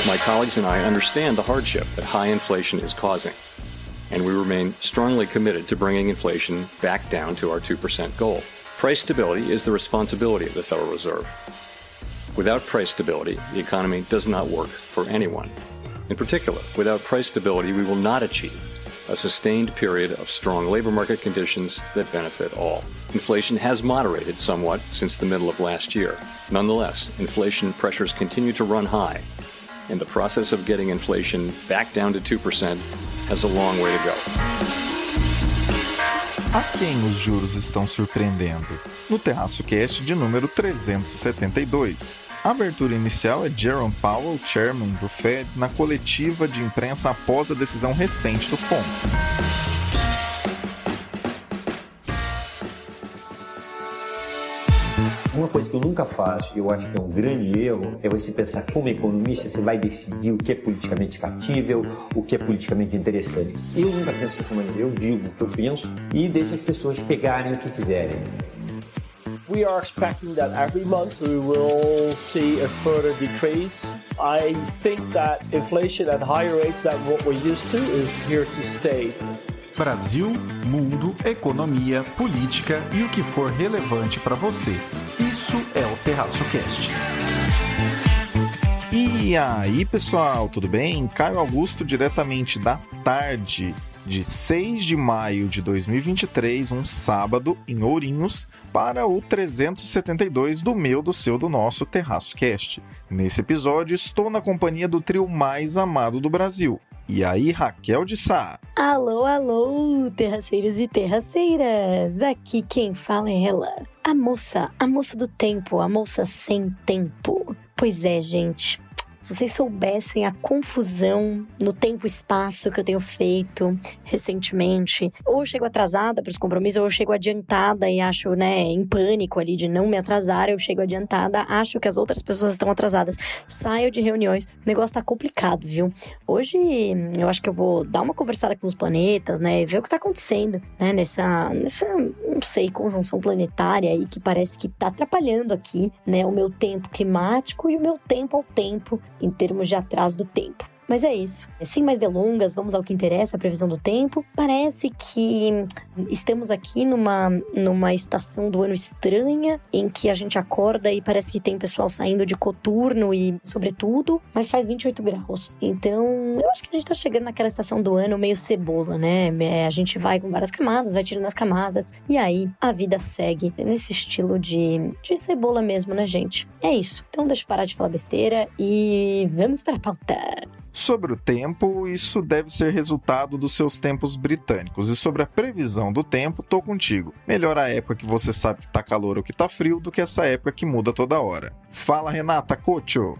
My colleagues and I understand the hardship that high inflation is causing, and we remain strongly committed to bringing inflation back down to our 2% goal. Price stability is the responsibility of the Federal Reserve. Without price stability, the economy does not work for anyone. In particular, without price stability, we will not achieve a sustained period of strong labor market conditions that benefit all. Inflation has moderated somewhat since the middle of last year. Nonetheless, inflation pressures continue to run high, and the process of getting inflation back down to 2% has a long way to go. A quem os juros estão surpreendendo? No Terraço Cast de número 372. A abertura inicial é Jerome Powell, chairman do Fed, na coletiva de imprensa após a decisão recente do FONC. Uma coisa que eu nunca faço, e eu acho que é um grande erro, é você pensar como economista, você vai decidir o que é politicamente factível, o que é politicamente interessante. Eu nunca penso dessa maneira, eu digo o que eu penso e deixo as pessoas pegarem o que quiserem. We are expecting that every month we will see a further decrease. I think that inflation at higher rates than what we're used to is here to stay. Brasil, mundo, economia, política e o que for relevante para você. Isso é o Terraço Cast. E aí, pessoal, tudo bem? Caio Augusto, diretamente da tarde de 6 de maio de 2023, um sábado, em Ourinhos, para o 372 do meu, do seu, do nosso Terraço Cast. Nesse episódio, estou na companhia do trio mais amado do Brasil. E aí, Raquel de Sá? Alô, alô, terraceiros e terraceiras! Aqui quem fala é ela, a moça do tempo, a moça sem tempo. Pois é, gente, se vocês soubessem a confusão no tempo e espaço que eu tenho feito recentemente, ou eu chego atrasada para os compromissos, ou eu chego adiantada e acho, em pânico ali de não me atrasar, eu chego adiantada, acho que as outras pessoas estão atrasadas, saio de reuniões, o negócio tá complicado, viu? Hoje eu acho que eu vou dar uma conversada com os planetas, ver o que tá acontecendo, nessa, não sei, conjunção planetária aí que parece que tá atrapalhando aqui, o meu tempo climático e o meu tempo ao tempo, em termos de atraso do tempo. Mas é isso. Sem mais delongas, vamos ao que interessa, a previsão do tempo. Parece que estamos aqui numa estação do ano estranha, em que a gente acorda e parece que tem pessoal saindo de coturno e sobretudo, mas faz 28 graus. Então, eu acho que a gente tá chegando naquela estação do ano meio cebola, A gente vai com várias camadas, vai tirando as camadas, e aí a vida segue nesse estilo de cebola mesmo, gente? É isso. Então deixa eu parar de falar besteira e vamos para a pauta. Sobre o tempo, isso deve ser resultado dos seus tempos britânicos. E sobre a previsão do tempo, tô contigo. Melhor a época que você sabe que tá calor ou que tá frio do que essa época que muda toda hora. Fala, Renata Cocho!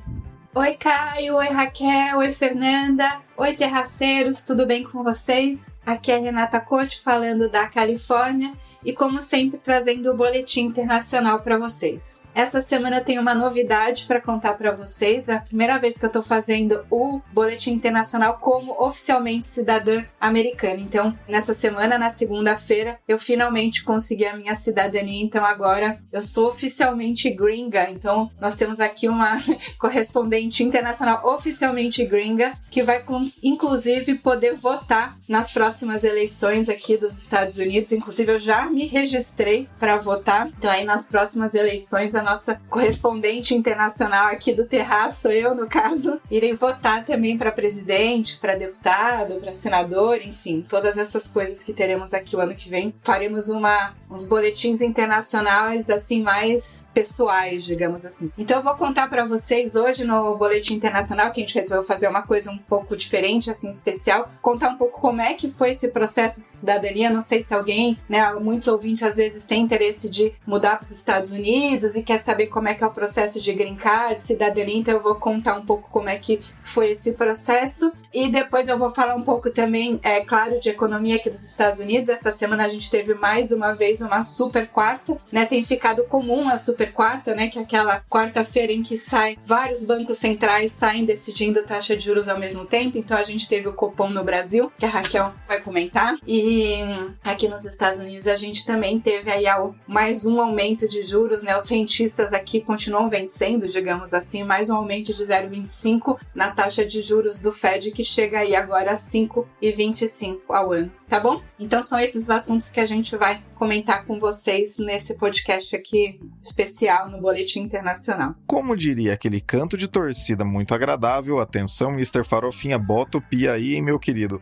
Oi, Caio! Oi, Raquel! Oi, Fernanda! Oi, terraceiros! Tudo bem com vocês? Aqui é a Renata Cocho falando da Califórnia e, como sempre, trazendo o boletim internacional para vocês. Essa semana eu tenho uma novidade para contar para vocês. É a primeira vez que eu estou fazendo o boletim internacional como oficialmente cidadã americana. Então, nessa semana, na segunda-feira, eu finalmente consegui a minha cidadania. Então, agora eu sou oficialmente gringa. Então, nós temos aqui uma correspondente internacional oficialmente gringa que vai, inclusive, poder votar nas próximas eleições aqui dos Estados Unidos. Inclusive, eu já me registrei para votar. Então, aí nas próximas eleições, a nossa correspondente internacional aqui do Terraço, eu no caso, irei votar também para presidente, para deputado, para senador, enfim, todas essas coisas que teremos aqui o ano que vem. Faremos uns boletins internacionais assim mais pessoais, digamos assim. Então eu vou contar para vocês hoje no boletim internacional, que a gente resolveu fazer uma coisa um pouco diferente, assim, especial, contar um pouco como é que foi esse processo de cidadania. Não sei se alguém, muitos ouvintes às vezes têm interesse de mudar para os Estados Unidos e quer saber como é que é o processo de green card, de cidadania, então eu vou contar um pouco como é que foi esse processo e depois eu vou falar um pouco também, claro, de economia aqui dos Estados Unidos. Essa semana a gente teve mais uma vez uma super quarta, tem ficado comum as super super quarta, né, que é aquela quarta-feira em que vários bancos centrais saem decidindo taxa de juros ao mesmo tempo. Então a gente teve o Copom no Brasil, que a Raquel vai comentar, e aqui nos Estados Unidos a gente também teve aí mais um aumento de juros, né, os rentistas aqui continuam vencendo, digamos assim, mais um aumento de 0,25 na taxa de juros do Fed, que chega aí agora a 5,25 ao ano, tá bom? Então são esses os assuntos que a gente vai comentar com vocês nesse podcast aqui especial no Boletim Internacional. Como diria aquele canto de torcida muito agradável, atenção, Mr. Farofinha, bota o pi aí, hein, meu querido.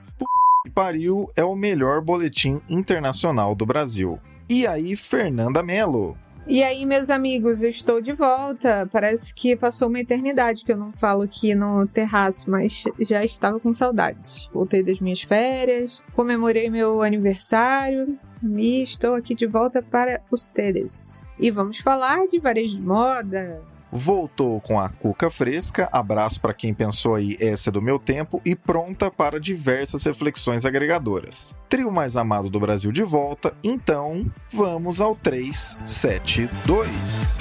Que pariu é o melhor boletim internacional do Brasil. E aí, Fernanda Mello? E aí, meus amigos, eu estou de volta. Parece que passou uma eternidade que eu não falo aqui no terraço, mas já estava com saudades. Voltei das minhas férias, comemorei meu aniversário e estou aqui de volta para vocês. E vamos falar de varejo de moda. Voltou com a cuca fresca, abraço para quem pensou aí, essa é do meu tempo, e pronta para diversas reflexões agregadoras. Trio mais amado do Brasil de volta, então vamos ao 372.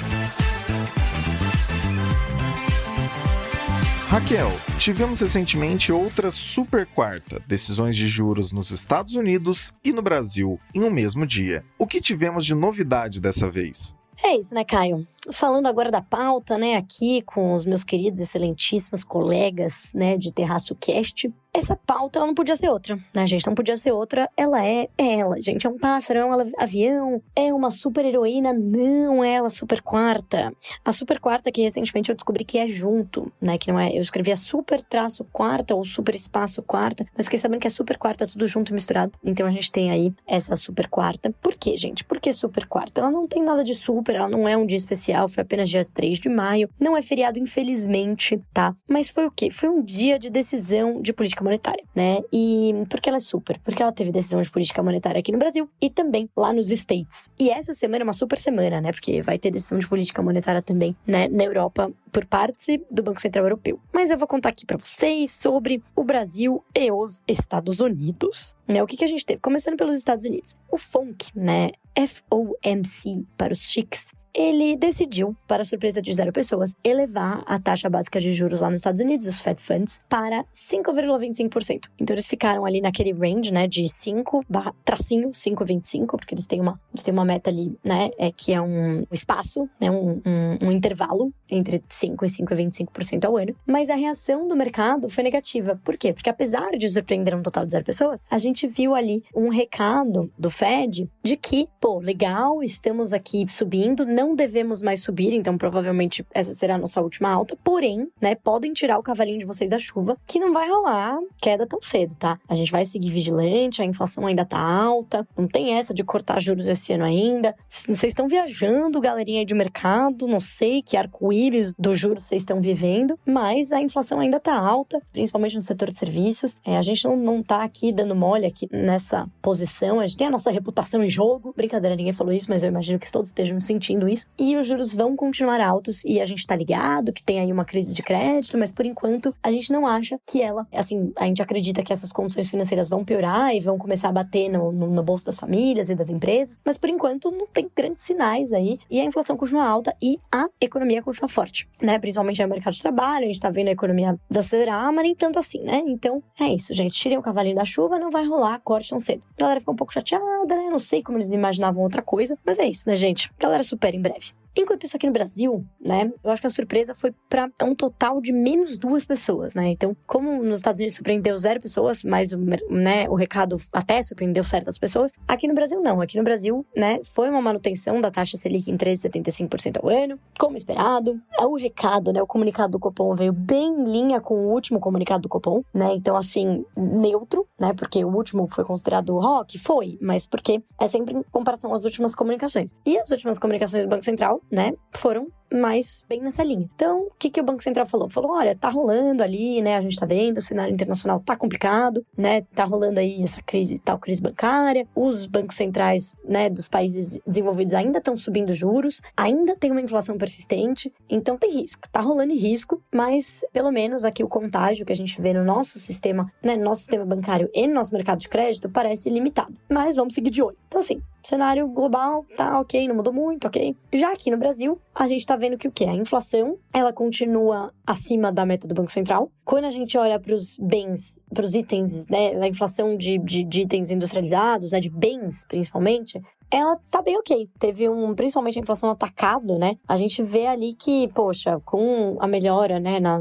Raquel, tivemos recentemente outra super quarta, decisões de juros nos Estados Unidos e no Brasil, em um mesmo dia. O que tivemos de novidade dessa vez? É isso, né, Caio? Falando agora da pauta, né, aqui com os meus queridos, excelentíssimos colegas, né, de Terraço Cast, essa pauta, ela não podia ser outra, né, gente? Não podia ser outra, ela é ela, gente. É um pássaro, é um avião, é uma super heroína, não é ela super quarta. A super quarta que recentemente eu descobri que é junto, né, que não é, eu escrevia super traço quarta ou super espaço quarta, mas fiquei sabendo que é super quarta tudo junto e misturado. Então a gente tem aí essa super quarta. Por quê, gente? Por que super quarta? Ela não tem nada de super, ela não é um dia especial, foi apenas dia 3 de maio, não é feriado, infelizmente, tá? Mas foi o quê? Foi um dia de decisão de política monetária, né? E por que ela é super? Porque ela teve decisão de política monetária aqui no Brasil e também lá nos States. E essa semana é uma super semana, né? Porque vai ter decisão de política monetária também, né? Na Europa, por parte do Banco Central Europeu. Mas eu vou contar aqui pra vocês sobre o Brasil e os Estados Unidos, né? O que a gente teve? Começando pelos Estados Unidos. O FOMC, né? FOMC para os chiques. Ele decidiu, para surpresa de 0 pessoas, elevar a taxa básica de juros lá nos Estados Unidos, os Fed Funds, para 5,25%. Então eles ficaram ali naquele range, né, de 5,25, porque eles têm uma meta ali, né, que é um espaço, né, um intervalo entre 5 e 5,25% ao ano. Mas a reação do mercado foi negativa. Por quê? Porque apesar de surpreender um total de 0 pessoas, a gente viu ali um recado do Fed de que, legal, estamos aqui subindo, não devemos mais subir, então provavelmente essa será a nossa última alta, porém, né, podem tirar o cavalinho de vocês da chuva, que não vai rolar queda tão cedo, tá? A gente vai seguir vigilante, a inflação ainda tá alta, não tem essa de cortar juros esse ano ainda. Vocês estão viajando, galerinha aí de mercado, não sei que arco-íris do juros vocês estão vivendo, mas a inflação ainda tá alta, principalmente no setor de serviços. A gente não tá aqui dando mole aqui nessa posição, a gente tem a nossa reputação em jogo. Brincadeira, ninguém falou isso, mas eu imagino que todos estejam sentindo isso. E os juros vão continuar altos e a gente tá ligado que tem aí uma crise de crédito, mas por enquanto a gente não acha que ela, assim, a gente acredita que essas condições financeiras vão piorar e vão começar a bater no bolso das famílias e das empresas, mas por enquanto não tem grandes sinais aí e a inflação continua alta e a economia continua forte, né? Principalmente no mercado de trabalho, a gente tá vendo a economia desacelerar, mas nem tanto assim, né? Então é isso, gente, tirem o cavalinho da chuva, não vai rolar corte tão cedo. A galera ficou um pouco chateada, né? Não sei como eles imaginavam outra coisa, mas é isso, né, gente? A galera supera em breve. Enquanto isso aqui no Brasil, né, eu acho que a surpresa foi para um total de menos 2 pessoas, né? Então, como nos Estados Unidos surpreendeu 0 pessoas, mas o recado até surpreendeu certas pessoas, aqui no Brasil não. Aqui no Brasil, né, foi uma manutenção da taxa Selic em 13,75% ao ano, como esperado. O recado, né, o comunicado do Copom veio bem em linha com o último comunicado do Copom, né? Então, assim, neutro, né? Porque o último foi considerado rock, foi, mas porque é sempre em comparação às últimas comunicações. E as últimas comunicações do Banco Central, né, foram mais bem nessa linha. Então, o que o Banco Central falou? Falou, olha, tá rolando ali, né, a gente tá vendo, o cenário internacional tá complicado, né, tá rolando aí essa crise bancária, os bancos centrais, né, dos países desenvolvidos ainda estão subindo juros, ainda tem uma inflação persistente, então tem risco, tá rolando risco, mas pelo menos aqui o contágio que a gente vê no nosso sistema, né, no nosso sistema bancário e no nosso mercado de crédito parece limitado. Mas vamos seguir de olho. Então, assim, cenário global tá ok, não mudou muito, ok? Já aqui no Brasil, a gente tá vendo que o quê? A inflação, ela continua acima da meta do Banco Central. Quando a gente olha para os bens, para os itens, né, a inflação de itens industrializados, né, de bens principalmente, ela tá bem ok. Teve principalmente a inflação no atacado, né? A gente vê ali que, poxa, com a melhora, né, na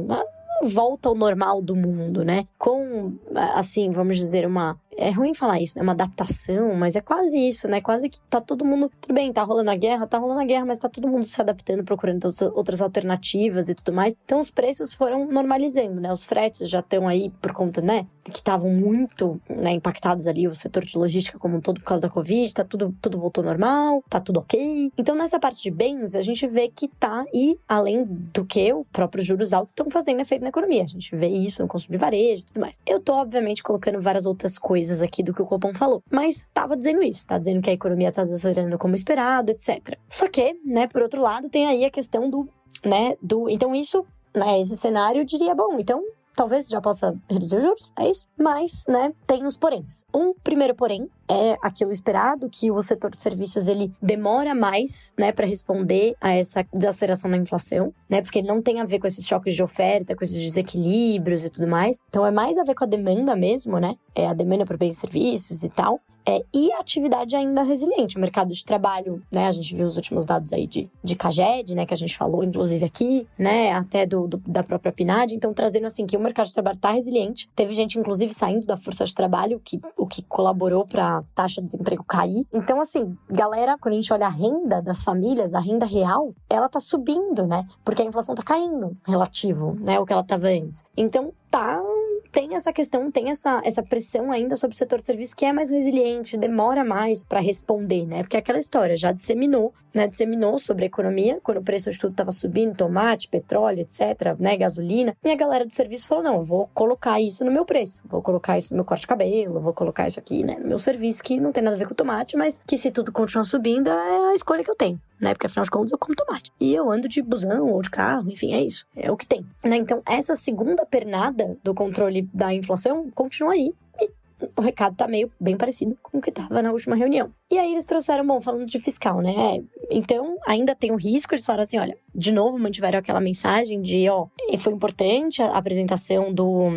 volta ao normal do mundo, né? Com, assim, vamos dizer, é ruim falar isso, né? Uma adaptação, mas é quase isso, né? Quase que tá todo mundo... Tudo bem, tá rolando a guerra, mas tá todo mundo se adaptando, procurando outras alternativas e tudo mais. Então, os preços foram normalizando, né? Os fretes já estão aí por conta, né? Que estavam muito, né, impactados ali, o setor de logística como um todo por causa da Covid, tá tudo voltou normal, tá tudo ok. Então, nessa parte de bens, a gente vê que tá, e além do que os próprios juros altos estão fazendo efeito na economia. A gente vê isso no consumo de varejo e tudo mais. Eu tô, obviamente, colocando várias outras coisas aqui do que o Copom falou, mas tava dizendo isso, tá dizendo que a economia tá desacelerando como esperado, etc. Só que, né, por outro lado, tem aí a questão então isso, né, esse cenário, eu diria, bom, então talvez já possa reduzir os juros, é isso? Mas, né, tem os poréns. Primeiro porém é aquilo esperado, que o setor de serviços, ele demora mais, né, para responder a essa desaceleração da inflação, né, porque ele não tem a ver com esses choques de oferta, com esses desequilíbrios e tudo mais. Então, é mais a ver com a demanda mesmo, né, a demanda por bens e serviços e tal. E a atividade ainda resiliente, o mercado de trabalho, né, a gente viu os últimos dados aí de CAGED, né, que a gente falou, inclusive aqui, né, até da própria PNAD, então trazendo assim que o mercado de trabalho tá resiliente, teve gente inclusive saindo da força de trabalho, o que colaborou para a taxa de desemprego cair. Então assim, galera, quando a gente olha a renda das famílias, a renda real, ela tá subindo, né, porque a inflação tá caindo relativo, né, o que ela tava antes. Então tem essa questão, tem essa pressão ainda sobre o setor de serviços que é mais resiliente, demora mais para responder, né? Porque aquela história já disseminou sobre a economia, quando o preço de tudo estava subindo, tomate, petróleo, etc., né, gasolina, e a galera do serviço falou, não, eu vou colocar isso no meu preço, vou colocar isso no meu corte de cabelo, vou colocar isso aqui, né, no meu serviço, que não tem nada a ver com tomate, mas que se tudo continuar subindo, é a escolha que eu tenho, né, porque afinal de contas eu como tomate. E eu ando de busão ou de carro, enfim, é isso, é o que tem, né? Então, essa segunda pernada do controle da inflação continua aí. E o recado tá bem parecido com o que tava na última reunião. E aí eles trouxeram, falando de fiscal, né? Então, ainda tem o risco, eles falaram assim, olha, de novo mantiveram aquela mensagem de, foi importante a apresentação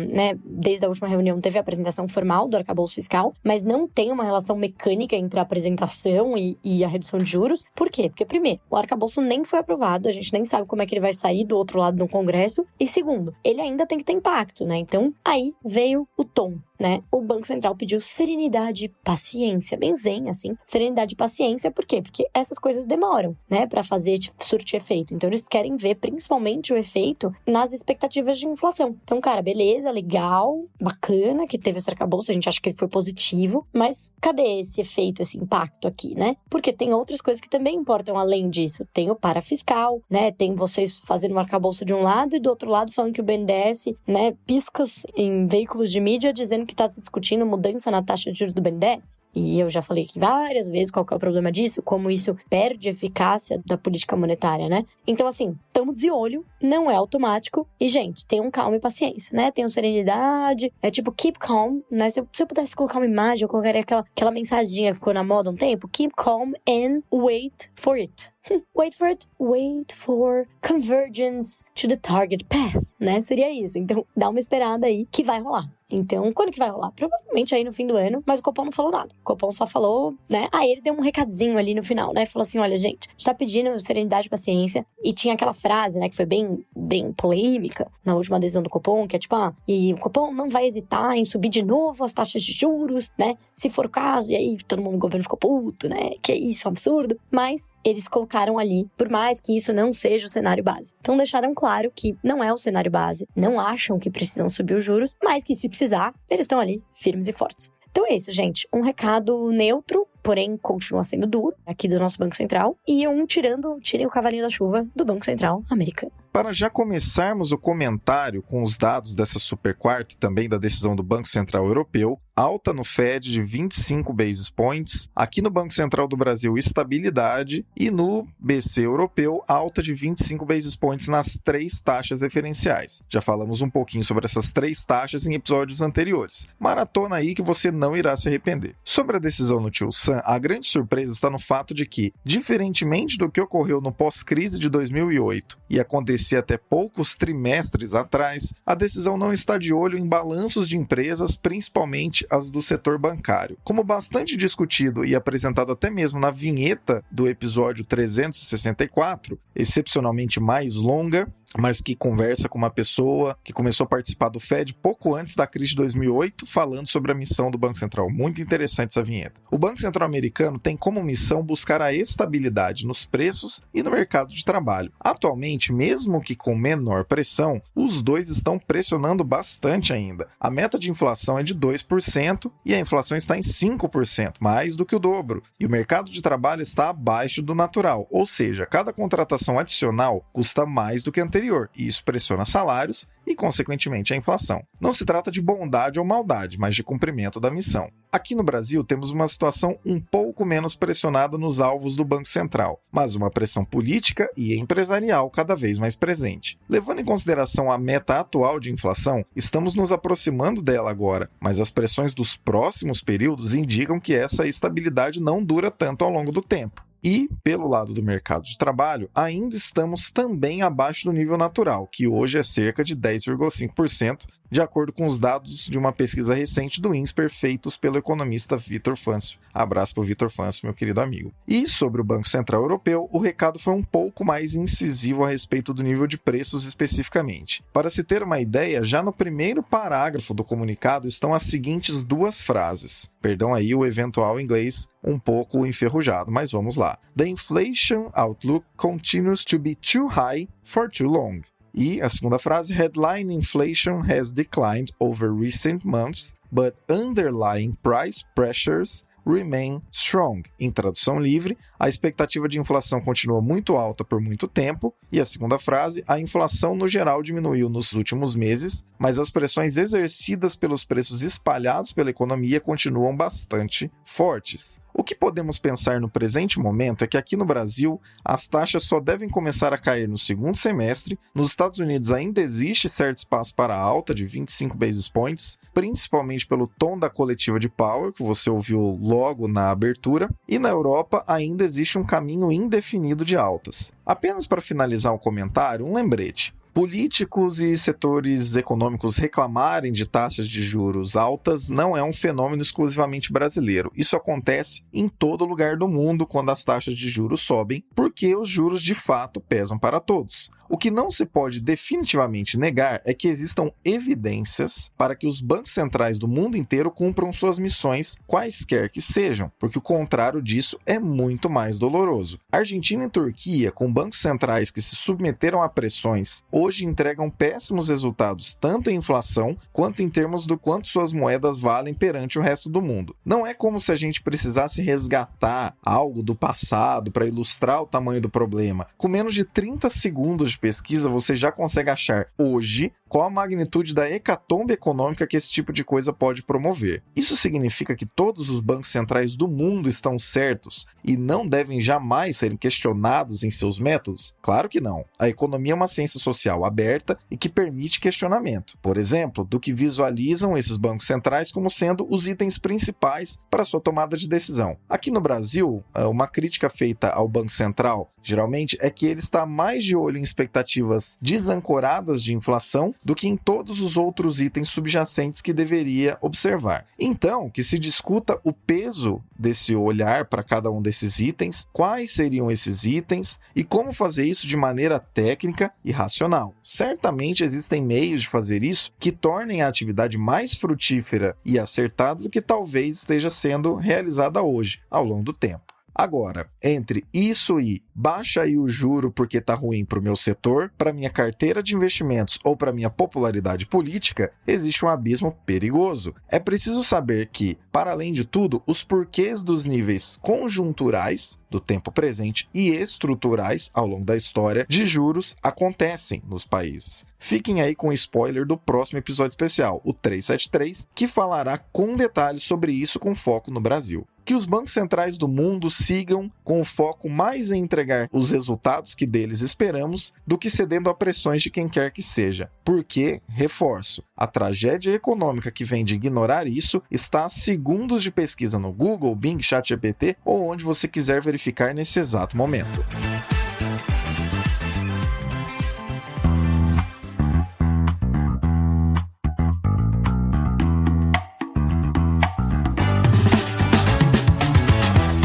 né, desde a última reunião teve a apresentação formal do arcabouço fiscal, mas não tem uma relação mecânica entre a apresentação e a redução de juros. Por quê? Porque, primeiro, o arcabouço nem foi aprovado, a gente nem sabe como é que ele vai sair do outro lado do Congresso, e segundo, ele ainda tem que ter impacto, né? Então, aí veio o tom, né? O Banco Central pediu serenidade e paciência, bem zen, assim, serenidade e paciência, por quê? Porque essas coisas demoram, né, pra fazer surtir efeito. Então, eles querem ver principalmente o efeito nas expectativas de inflação. Então, cara, beleza, legal, bacana que teve esse arcabouço, a gente acha que ele foi positivo, mas cadê esse efeito, esse impacto aqui, né? Porque tem outras coisas que também importam além disso. Tem o parafiscal, né? Tem vocês fazendo um arcabouço de um lado e do outro lado falando que o BNDES, né, piscas em veículos de mídia dizendo que tá se discutindo mudança na taxa de juros do BNDES. E eu já falei aqui várias vezes qual que é o problema disso, como isso perde a eficácia da política monetária, né? Então, assim, estamos de olho, não é automático. E, gente, tenham calma e paciência, né? Tenham serenidade, é tipo keep calm, né? Se eu pudesse colocar uma imagem, eu colocaria aquela mensaginha que ficou na moda um tempo, keep calm and wait for it. Wait for it, wait for convergence to the target path, né? Seria isso. Então, dá uma esperada aí que vai rolar. Então, quando que vai rolar? Provavelmente aí no fim do ano, mas o Copom não falou nada. O Copom só falou, né? Aí ele deu um recadinho ali no final, né? Falou assim, olha, gente, a gente tá pedindo serenidade e paciência. E tinha aquela frase, né, que foi bem polêmica na última adesão do Copom, que é tipo, e o Copom não vai hesitar em subir de novo as taxas de juros, né? Se for o caso, e aí todo mundo no governo ficou puto, né? Que isso, é um absurdo. Mas eles colocaram ali, por mais que isso não seja o cenário base. Então deixaram claro que não é o cenário base, não acham que precisam subir os juros, mas que se precisar, eles estão ali firmes e fortes. Então é isso, gente. Um recado neutro, porém continua sendo duro, aqui do nosso Banco Central. E tirem o cavalinho da chuva do Banco Central americano. Para já começarmos o comentário com os dados dessa super quarta e também da decisão do Banco Central Europeu, alta no Fed de 25 basis points, aqui no Banco Central do Brasil, estabilidade, e no BC europeu, alta de 25 basis points nas 3 taxas referenciais. Já falamos um pouquinho sobre essas 3 taxas em episódios anteriores. Maratona aí que você não irá se arrepender. Sobre a decisão no Tio Sam, a grande surpresa está no fato de que, diferentemente do que ocorreu no pós-crise de 2008 e acontecia até poucos trimestres atrás, a decisão não está de olho em balanços de empresas, principalmente as do setor bancário. Como bastante discutido e apresentado até mesmo na vinheta do episódio 364, excepcionalmente mais longa, mas que conversa com uma pessoa que começou a participar do Fed pouco antes da crise de 2008, falando sobre a missão do Banco Central. Muito interessante essa vinheta. O Banco Central americano tem como missão buscar a estabilidade nos preços e no mercado de trabalho. Atualmente, mesmo que com menor pressão, os dois estão pressionando bastante ainda. A meta de inflação é de 2% e a inflação está em 5%, mais do que o dobro. E o mercado de trabalho está abaixo do natural, ou seja, cada contratação adicional custa mais do que a anterior, e isso pressiona salários e, consequentemente, a inflação. Não se trata de bondade ou maldade, mas de cumprimento da missão. Aqui no Brasil, temos uma situação um pouco menos pressionada nos alvos do Banco Central, mas uma pressão política e empresarial cada vez mais presente. Levando em consideração a meta atual de inflação, estamos nos aproximando dela agora, mas as pressões dos próximos períodos indicam que essa estabilidade não dura tanto ao longo do tempo. E, pelo lado do mercado de trabalho, ainda estamos também abaixo do nível natural, que hoje é cerca de 10,5%, de acordo com os dados de uma pesquisa recente do INSPER feitos pelo economista Vitor Fâncio. Abraço para o Vitor Fâncio, meu querido amigo. E sobre o Banco Central Europeu, o recado foi um pouco mais incisivo a respeito do nível de preços especificamente. Para se ter uma ideia, já no primeiro parágrafo do comunicado estão as seguintes 2 frases. Perdão aí o eventual inglês um pouco enferrujado, mas vamos lá. The inflation outlook continues to be too high for too long. E a segunda frase, headline inflation has declined over recent months, but underlying price pressures remain strong. Em tradução livre, a expectativa de inflação continua muito alta por muito tempo. E a segunda frase, a inflação no geral diminuiu nos últimos meses, mas as pressões exercidas pelos preços espalhados pela economia continuam bastante fortes. O que podemos pensar no presente momento é que aqui no Brasil, as taxas só devem começar a cair no segundo semestre. Nos Estados Unidos ainda existe certo espaço para a alta de 25 basis points, principalmente pelo tom da coletiva de Powell, que você ouviu logo na abertura, e na Europa ainda existe um caminho indefinido de altas. Apenas para finalizar o comentário, um lembrete. Políticos e setores econômicos reclamarem de taxas de juros altas não é um fenômeno exclusivamente brasileiro. Isso acontece em todo lugar do mundo quando as taxas de juros sobem, porque os juros de fato pesam para todos. O que não se pode definitivamente negar é que existam evidências para que os bancos centrais do mundo inteiro cumpram suas missões, quaisquer que sejam, porque o contrário disso é muito mais doloroso. Argentina e Turquia, com bancos centrais que se submeteram a pressões, hoje entregam péssimos resultados tanto em inflação quanto em termos do quanto suas moedas valem perante o resto do mundo. Não é como se a gente precisasse resgatar algo do passado para ilustrar o tamanho do problema. Com menos de 30 segundos de pesquisa, você já consegue achar hoje qual a magnitude da hecatombe econômica que esse tipo de coisa pode promover. Isso significa que todos os bancos centrais do mundo estão certos e não devem jamais serem questionados em seus métodos? Claro que não. A economia é uma ciência social aberta e que permite questionamento. Por exemplo, do que visualizam esses bancos centrais como sendo os itens principais para sua tomada de decisão. Aqui no Brasil, uma crítica feita ao Banco Central, geralmente, é que ele está mais de olho em expectativas desancoradas de inflação do que em todos os outros itens subjacentes que deveria observar. Então, que se discuta o peso desse olhar para cada um desses itens, quais seriam esses itens e como fazer isso de maneira técnica e racional. Certamente existem meios de fazer isso que tornem a atividade mais frutífera e acertada do que talvez esteja sendo realizada hoje, ao longo do tempo. Agora, entre isso e baixa aí o juro porque tá ruim para o meu setor, para minha carteira de investimentos ou para minha popularidade política, existe um abismo perigoso. É preciso saber que, para além de tudo, os porquês dos níveis conjunturais do tempo presente e estruturais ao longo da história de juros acontecem nos países. Fiquem aí com o spoiler do próximo episódio especial, o 373, que falará com detalhes sobre isso com foco no Brasil. Que os bancos centrais do mundo sigam com o foco mais em entregar os resultados que deles esperamos do que cedendo a pressões de quem quer que seja. Porque, reforço, a tragédia econômica que vem de ignorar isso está a segundos de pesquisa no Google, Bing, ChatGPT ou onde você quiser verificar nesse exato momento.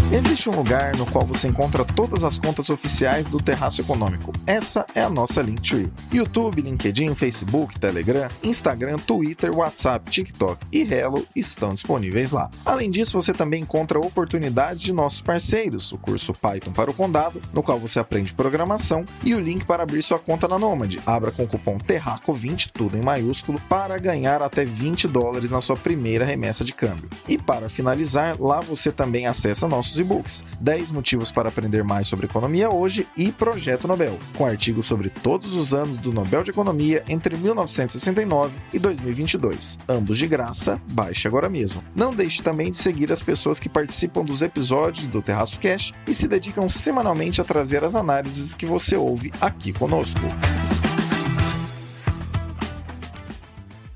Existe um lugar no qual você encontra todas as contas oficiais do Terraço Econômico. Essa é a nossa Linktree. YouTube, LinkedIn, Facebook, Telegram, Instagram, Twitter, WhatsApp, TikTok e Hello estão disponíveis lá. Além disso, você também encontra oportunidades de nossos parceiros, o curso Python para o Condado, no qual você aprende programação, e o link para abrir sua conta na Nomad. Abra com o cupom TERRACO20, tudo em maiúsculo, para ganhar até $20 na sua primeira remessa de câmbio. E para finalizar, lá você também acessa nossos e-books, 10 motivos para aprender mais sobre economia hoje e Projeto Nobel, com artigos sobre todos os anos do Nobel de Economia entre 1969 e 2022. Ambos de graça, baixe agora mesmo. Não deixe também de seguir as pessoas que participam dos episódios do Terraço Cash e se dedicam semanalmente a trazer as análises que você ouve aqui conosco.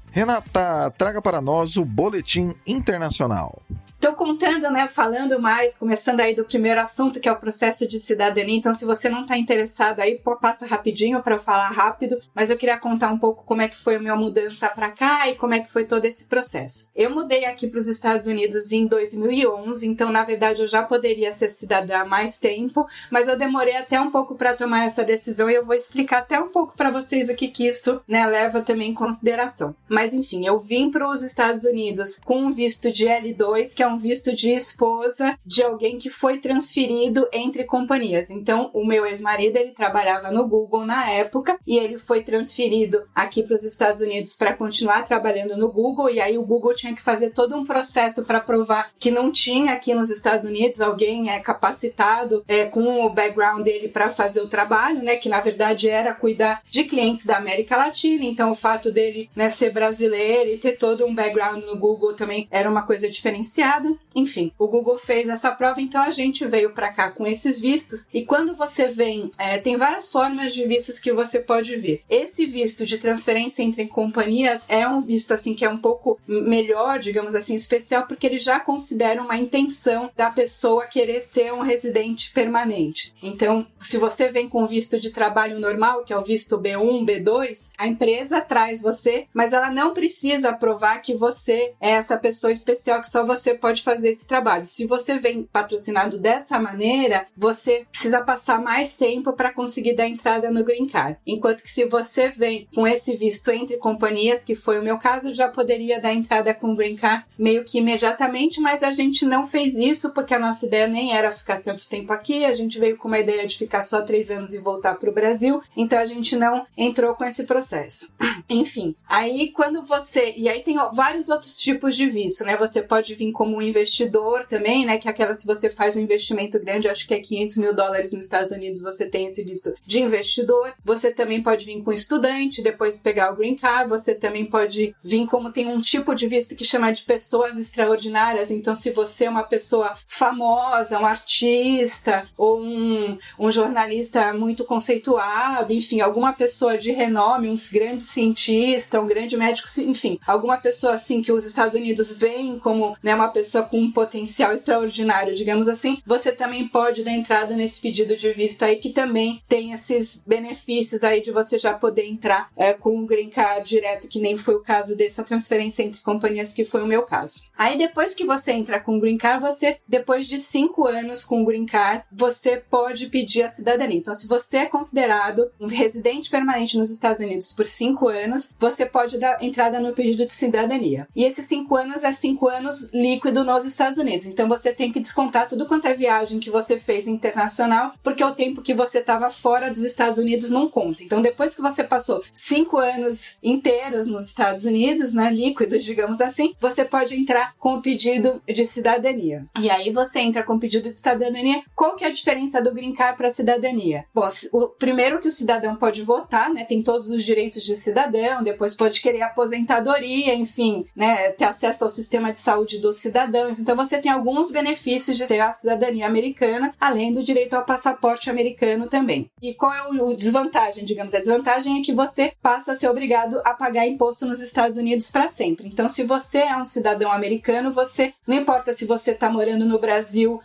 Renata, traga para nós o Boletim Internacional. Tô contando, falando mais, começando aí do primeiro assunto, que é o processo de cidadania. Então, se você não tá interessado aí, passa rapidinho para eu falar rápido, mas eu queria contar um pouco como é que foi a minha mudança para cá e como é que foi todo esse processo. Eu mudei aqui para os Estados Unidos em 2011, então, na verdade, eu já poderia ser cidadã há mais tempo, mas eu demorei até um pouco para tomar essa decisão e eu vou explicar até um pouco para vocês o que isso, leva também em consideração. Mas, enfim, eu vim para os Estados Unidos com um visto de L2, que é um visto de esposa de alguém que foi transferido entre companhias. Então, o meu ex-marido, ele trabalhava no Google na época e ele foi transferido aqui para os Estados Unidos para continuar trabalhando no Google, e aí o Google tinha que fazer todo um processo para provar que não tinha aqui nos Estados Unidos alguém capacitado com o background dele para fazer o trabalho, que na verdade era cuidar de clientes da América Latina. Então, o fato dele ser brasileiro e ter todo um background no Google também era uma coisa diferenciada. Enfim, o Google fez essa prova, então a gente veio para cá com esses vistos. E quando você vem, tem várias formas de vistos que você pode vir. Esse visto de transferência entre companhias é um visto assim que é um pouco melhor, digamos assim, especial, porque ele já considera uma intenção da pessoa querer ser um residente permanente. Então, se você vem com visto de trabalho normal, que é o visto B1, B2, a empresa traz você, mas ela não precisa provar que você é essa pessoa especial, que só você pode fazer esse trabalho. Se você vem patrocinado dessa maneira, você precisa passar mais tempo para conseguir dar entrada no Green Card. Enquanto que se você vem com esse visto entre companhias, que foi o meu caso, eu já poderia dar entrada com o Green Card meio que imediatamente, mas a gente não fez isso porque a nossa ideia nem era ficar tanto tempo aqui, a gente veio com uma ideia de ficar só 3 anos e voltar para o Brasil, então a gente não entrou com esse processo. Enfim, aí quando você... E aí tem vários outros tipos de visto, Você pode vir como um investidor também, que é aquela, se você faz um investimento grande, acho que é $500 mil nos Estados Unidos, você tem esse visto de investidor. Você também pode vir com estudante, depois pegar o Green Card. Você também pode vir como tem um tipo de visto que chama de pessoas extraordinárias. Então, se você é uma pessoa famosa, um artista ou um jornalista muito conceituado, enfim, alguma pessoa de renome, um grande cientista, um grande médico, enfim, alguma pessoa assim que os Estados Unidos veem como uma pessoa com um potencial extraordinário, digamos assim, você também pode dar entrada nesse pedido de visto aí, que também tem esses benefícios aí de você já poder entrar com o Green Card direto, que nem foi o caso dessa transferência entre companhias, que foi o meu caso. Aí depois que você entra com o Green Card, depois de 5 anos com o Green Card, você pode pedir a cidadania. Então, se você é considerado um residente permanente nos Estados Unidos por 5 anos, você pode dar entrada no pedido de cidadania. E esses 5 anos é 5 anos líquido vivido nos Estados Unidos. Então você tem que descontar tudo quanto é viagem que você fez internacional, porque o tempo que você estava fora dos Estados Unidos não conta. Então depois que você passou 5 anos inteiros nos Estados Unidos, né, líquidos, digamos assim, você pode entrar com o pedido de cidadania. E aí você entra com o pedido de cidadania. Qual que é a diferença do Green Card para a cidadania? Bom, o primeiro que o cidadão pode votar, né, tem todos os direitos de cidadão, depois pode querer aposentadoria, enfim, né, ter acesso ao sistema de saúde dos cidadãos. Então você tem alguns benefícios de ter a cidadania americana, além do direito ao passaporte americano também. E qual é o desvantagem, digamos? A desvantagem é que você passa a ser obrigado a pagar imposto nos Estados Unidos para sempre. Então, se você é um cidadão americano, você, não importa se você está morando no Brasil,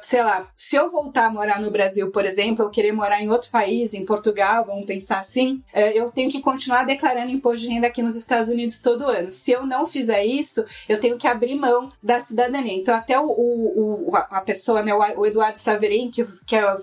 sei lá, se eu voltar a morar no Brasil, por exemplo, eu querer morar em outro país, em Portugal, vamos pensar assim, eu tenho que continuar declarando imposto de renda aqui nos Estados Unidos todo ano. Se eu não fizer isso, eu tenho que abrir mão da cidadania. Então, até a pessoa, né, o Eduardo Saverin, que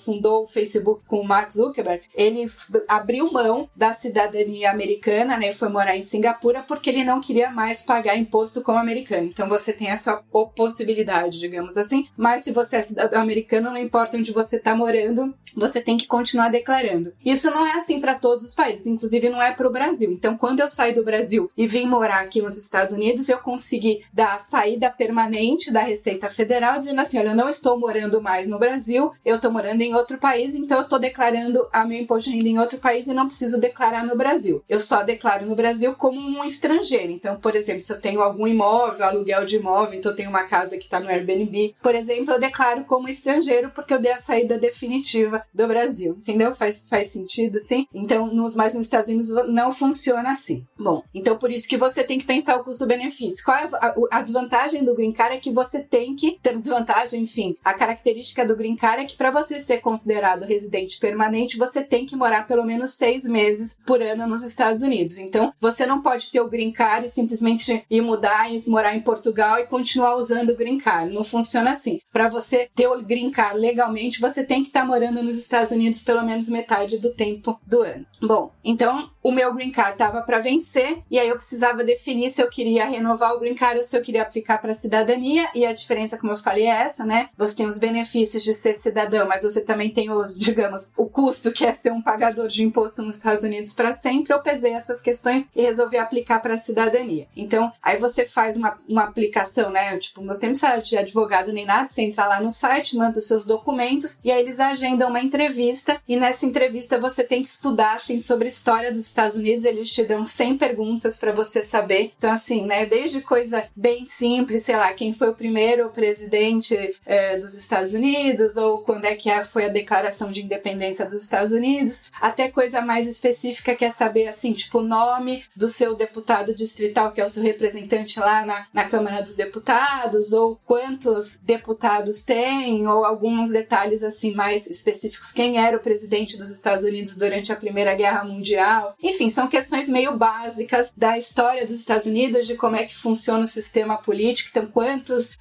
fundou o Facebook com o Mark Zuckerberg, ele abriu mão da cidadania americana, né, foi morar em Singapura porque ele não queria mais pagar imposto como americano. Então, você tem essa possibilidade, digamos assim. Mas se você é cidadão americano, não importa onde você está morando, você tem que continuar declarando. Isso não é assim para todos os países, inclusive não é para o Brasil. Então, quando eu saí do Brasil e vim morar aqui nos Estados Unidos, eu consegui dar a saída permanente da Receita Federal, dizendo assim, olha, eu não estou morando mais no Brasil, eu estou morando em outro país, então eu estou declarando a meu imposto de renda em outro país e não preciso declarar no Brasil. Eu só declaro no Brasil como um estrangeiro. Então, por exemplo, se eu tenho algum imóvel, aluguel de imóvel, então eu tenho uma casa que está no Airbnb, por exemplo, eu declaro como estrangeiro porque eu dei a saída definitiva do Brasil. Entendeu? Faz sentido, assim? Então, mas nos Estados Unidos não funciona assim. Bom, então por isso que você tem que pensar o custo-benefício. Qual é a desvantagem do Green Card? É que você tem que ter desvantagem, enfim. A característica do Green Card é que para você ser considerado residente permanente, você tem que morar pelo menos 6 meses por ano nos Estados Unidos. Então, você não pode ter o Green Card e simplesmente ir mudar e morar em Portugal e continuar usando o Green Card. Não funciona assim. Para você ter o Green Card legalmente, você tem que estar morando nos Estados Unidos pelo menos metade do tempo do ano. Bom, então o meu Green Card estava para vencer e aí eu precisava definir se eu queria renovar o Green Card ou se eu queria aplicar para cidadania, e a diferença, como eu falei, é essa, né? Você tem os benefícios de ser cidadão, mas você também tem o custo que é ser um pagador de imposto nos Estados Unidos para sempre. Eu pesei essas questões e resolvi aplicar para cidadania. Então, aí você faz uma aplicação, né? Tipo, você não precisa de advogado nem nada, você entra lá no site, manda os seus documentos e aí eles agendam uma entrevista, e nessa entrevista você tem que estudar, assim, sobre a história dos Estados Unidos. Eles te dão 100 perguntas para você saber. Então, assim, né, desde coisa bem simples, sei lá, quem foi o primeiro presidente dos Estados Unidos, ou quando é que foi a declaração de independência dos Estados Unidos, até coisa mais específica, que é saber, assim, tipo, o nome do seu deputado distrital, que é o seu representante lá na Câmara dos Deputados, ou quantos deputados tem, ou alguns detalhes, assim, mais específicos, quem era o presidente dos Estados Unidos durante a Primeira Guerra Mundial. Enfim, são questões meio básicas da história dos Estados Unidos, de como é que funciona o sistema político. Então, quantos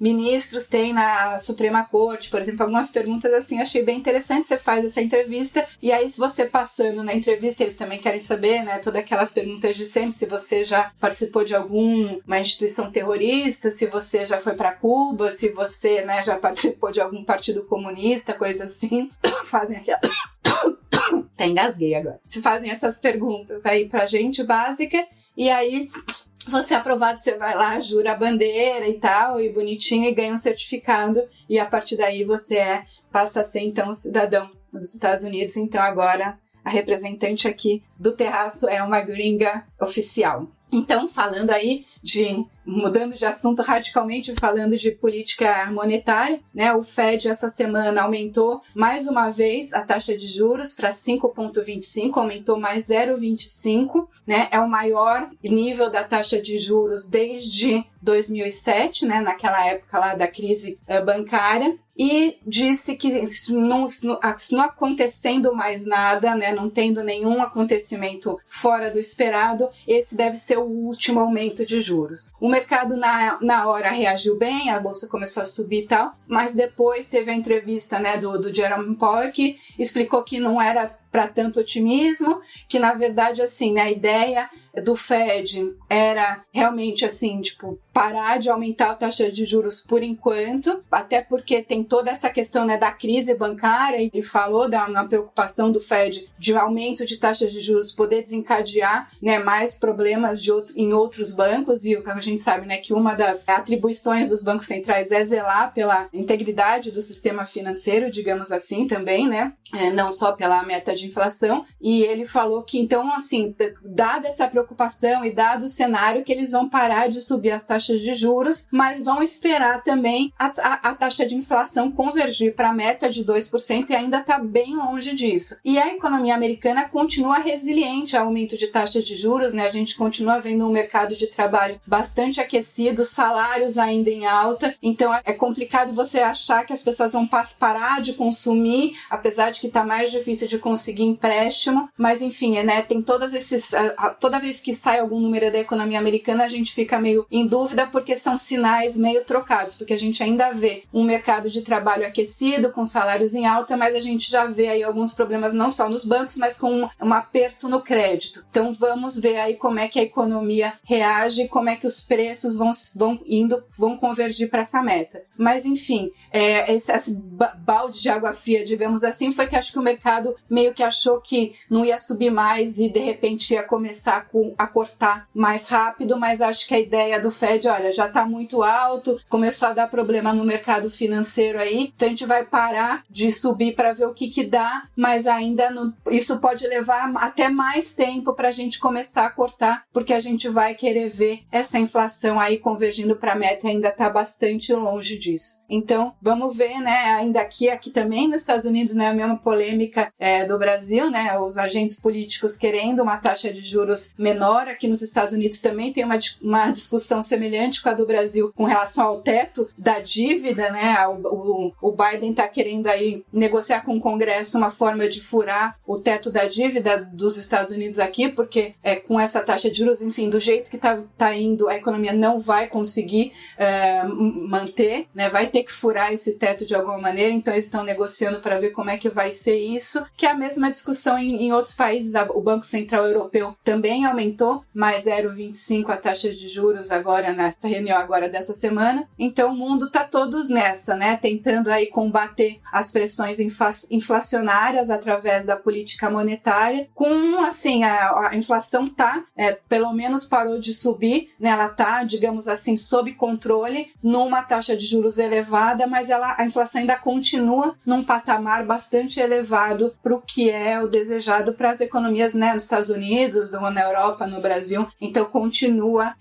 ministros tem na Suprema Corte, por exemplo, algumas perguntas assim, achei bem interessante. Você faz essa entrevista e aí, se você passando na entrevista, eles também querem saber, né, todas aquelas perguntas de sempre, se você já participou de alguma instituição terrorista, se você já foi para Cuba, se você, né, já participou de algum partido comunista, coisa assim. Fazem aquela... Até engasguei agora. Se fazem essas perguntas aí pra gente, básica, e aí você é aprovado, você vai lá, jura a bandeira e tal, e bonitinho, e ganha um certificado, e a partir daí você passa a ser, então, cidadão dos Estados Unidos. Então agora a representante aqui do terraço é uma gringa oficial. Então, falando aí mudando de assunto radicalmente, falando de política monetária, né? O Fed essa semana aumentou mais uma vez a taxa de juros para 5,25, aumentou mais 0,25, né? É o maior nível da taxa de juros desde 2007, né? Naquela época lá da crise bancária. E disse que não acontecendo mais nada, né, não tendo nenhum acontecimento fora do esperado, esse deve ser o último aumento de juros. O mercado na hora reagiu bem, a bolsa começou a subir e tal, mas depois teve a entrevista, né, do Jerome Powell, que explicou que não era para tanto otimismo, que na verdade, assim, né, a ideia do Fed era realmente, assim, tipo, parar de aumentar a taxa de juros por enquanto, até porque tem toda essa questão, né, da crise bancária, e ele falou na preocupação do Fed de aumento de taxas de juros poder desencadear, né, mais problemas em outros bancos, e o que a gente sabe, né, que uma das atribuições dos bancos centrais é zelar pela integridade do sistema financeiro, digamos assim, também, né, não só pela meta de inflação, e ele falou que, então, assim, dada essa preocupação e dado o cenário, que eles vão parar de subir as taxas de juros, mas vão esperar também a taxa de inflação convergir para a meta de 2% e ainda está bem longe disso. E a economia americana continua resiliente ao aumento de taxas de juros, né? A gente continua vendo um mercado de trabalho bastante aquecido, salários ainda em alta, então é complicado você achar que as pessoas vão parar de consumir, apesar de que está mais difícil de conseguir empréstimo, mas enfim, né? Tem todas esses... Toda vez que sai algum número da economia americana, a gente fica meio em dúvida, porque são sinais meio trocados, porque a gente ainda vê um mercado de trabalho aquecido, com salários em alta, mas a gente já vê aí alguns problemas não só nos bancos, mas com um aperto no crédito. Então vamos ver aí como é que a economia reage, como é que os preços vão convergir para essa meta. Mas enfim, esse balde de água fria, digamos assim, foi que acho que o mercado meio que achou que não ia subir mais e de repente ia começar a cortar mais rápido, mas acho que a ideia do Fed, olha, já está muito alto, começou a dar problema no mercado financeiro aí, então a gente vai parar de subir para ver o que dá, mas ainda isso pode levar até mais tempo para a gente começar a cortar, porque a gente vai querer ver essa inflação aí convergindo para a meta, ainda está bastante longe disso. Então, vamos ver, né, ainda aqui também nos Estados Unidos, né, a mesma polêmica do Brasil, né, os agentes políticos querendo uma taxa de juros menor. Aqui nos Estados Unidos também tem uma discussão semelhante com a do Brasil com relação ao teto da dívida, né, o Biden está querendo aí negociar com o Congresso uma forma de furar o teto da dívida dos Estados Unidos aqui, porque com essa taxa de juros, enfim, do jeito que tá indo, a economia não vai conseguir manter, né, vai ter que furar esse teto de alguma maneira, então eles estão negociando para ver como é que vai ser isso, que é a mesma discussão em outros países. O Banco Central Europeu também aumentou mais 0,25 a taxa de juros agora nessa reunião agora dessa semana, então o mundo tá todos nessa, né, tentando aí combater as pressões inflacionárias através da política monetária, com, assim, a inflação pelo menos parou de subir, né, ela tá, digamos assim, sob controle, numa taxa de juros elevada, mas a inflação ainda continua num patamar bastante elevado para o que é o desejado para as economias, né, nos Estados Unidos, na Europa, no Brasil. Então continua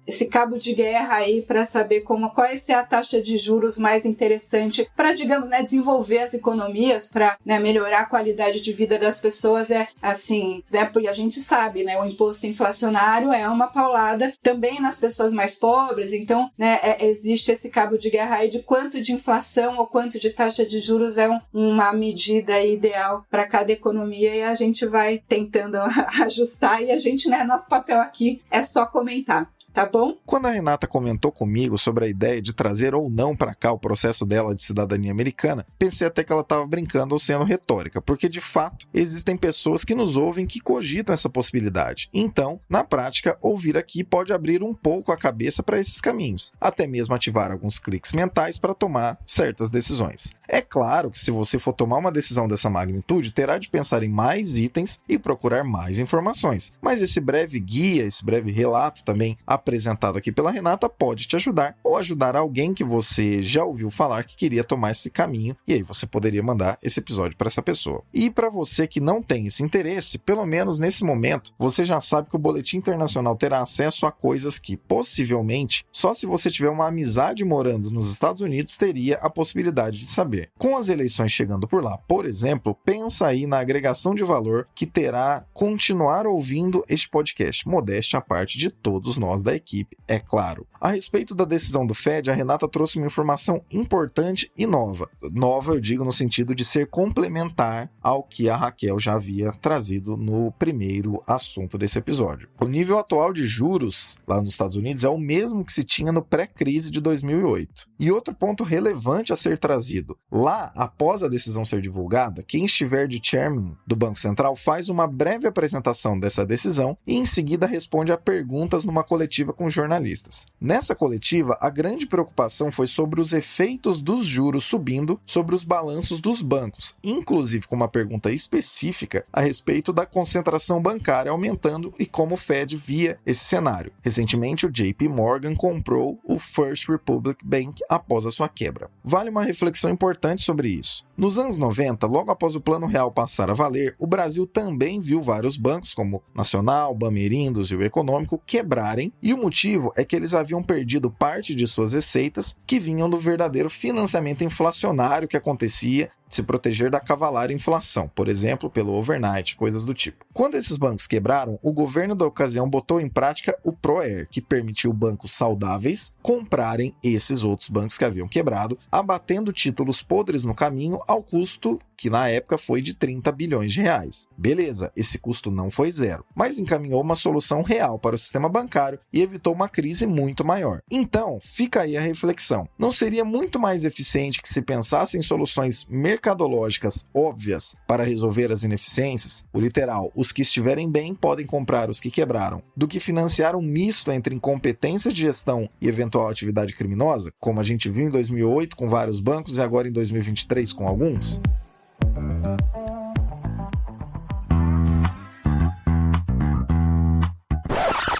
esse cabo de guerra aí para saber qual vai ser a taxa de juros mais interessante para, digamos, né, desenvolver as economias, para, né, melhorar a qualidade de vida das pessoas. Assim, né, porque a gente sabe, né, o imposto inflacionário é uma paulada também nas pessoas mais pobres, então, né, existe esse cabo de guerra aí de quanto de inflação ou quanto de taxa de juros é uma medida ideal para cada economia, e a gente vai tentando ajustar, e a gente, né, nosso papel aqui é só comentar. Tá bom? Quando a Renata comentou comigo sobre a ideia de trazer ou não para cá o processo dela de cidadania americana, pensei até que ela estava brincando ou sendo retórica, porque de fato existem pessoas que nos ouvem que cogitam essa possibilidade. Então, na prática, ouvir aqui pode abrir um pouco a cabeça para esses caminhos, até mesmo ativar alguns cliques mentais para tomar certas decisões. É claro que se você for tomar uma decisão dessa magnitude, terá de pensar em mais itens e procurar mais informações, mas esse breve guia, esse breve relato também apresentado aqui pela Renata pode te ajudar, ou ajudar alguém que você já ouviu falar que queria tomar esse caminho, e aí você poderia mandar esse episódio para essa pessoa. E para você que não tem esse interesse, pelo menos nesse momento, você já sabe que o Boletim Internacional terá acesso a coisas que, possivelmente, só se você tiver uma amizade morando nos Estados Unidos, teria a possibilidade de saber. Com as eleições chegando por lá, por exemplo, pensa aí na agregação de valor que terá continuar ouvindo este podcast, modéstia à parte de todos nós da equipe, é claro. A respeito da decisão do Fed, a Renata trouxe uma informação importante e nova. Nova, eu digo, no sentido de ser complementar ao que a Raquel já havia trazido no primeiro assunto desse episódio. O nível atual de juros lá nos Estados Unidos é o mesmo que se tinha no pré-crise de 2008. E outro ponto relevante a ser trazido. Lá, após a decisão ser divulgada, quem estiver de chairman do Banco Central faz uma breve apresentação dessa decisão e em seguida responde a perguntas numa coletiva com jornalistas. Nessa coletiva, a grande preocupação foi sobre os efeitos dos juros subindo sobre os balanços dos bancos, inclusive com uma pergunta específica a respeito da concentração bancária aumentando e como o Fed via esse cenário. Recentemente, o JP Morgan comprou o First Republic Bank após a sua quebra. Vale uma reflexão importante sobre isso. Nos anos 90, logo após o Plano Real passar a valer, o Brasil também viu vários bancos, como Nacional, Bamerindos e o Econômico, quebrarem, e o motivo é que eles haviam perdido parte de suas receitas que vinham do verdadeiro financiamento inflacionário que acontecia de se proteger da cavalar inflação, por exemplo, pelo overnight, coisas do tipo. Quando esses bancos quebraram, o governo da ocasião botou em prática o PROER, que permitiu bancos saudáveis comprarem esses outros bancos que haviam quebrado, abatendo títulos podres no caminho ao custo que na época foi de 30 bilhões de reais. Beleza, esse custo não foi zero, mas encaminhou uma solução real para o sistema bancário e evitou uma crise muito maior. Então, fica aí a reflexão. Não seria muito mais eficiente que se pensasse em soluções mercadológicas óbvias para resolver as ineficiências, o literal, os que estiverem bem podem comprar os que quebraram, do que financiar um misto entre incompetência de gestão e eventual atividade criminosa, como a gente viu em 2008 com vários bancos e agora em 2023 com alguns?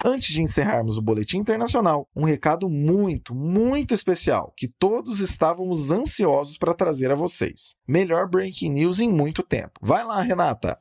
Antes de encerrarmos o Boletim Internacional, um recado muito, muito especial que todos estávamos ansiosos para trazer a vocês. Melhor Breaking News em muito tempo. Vai lá, Renata!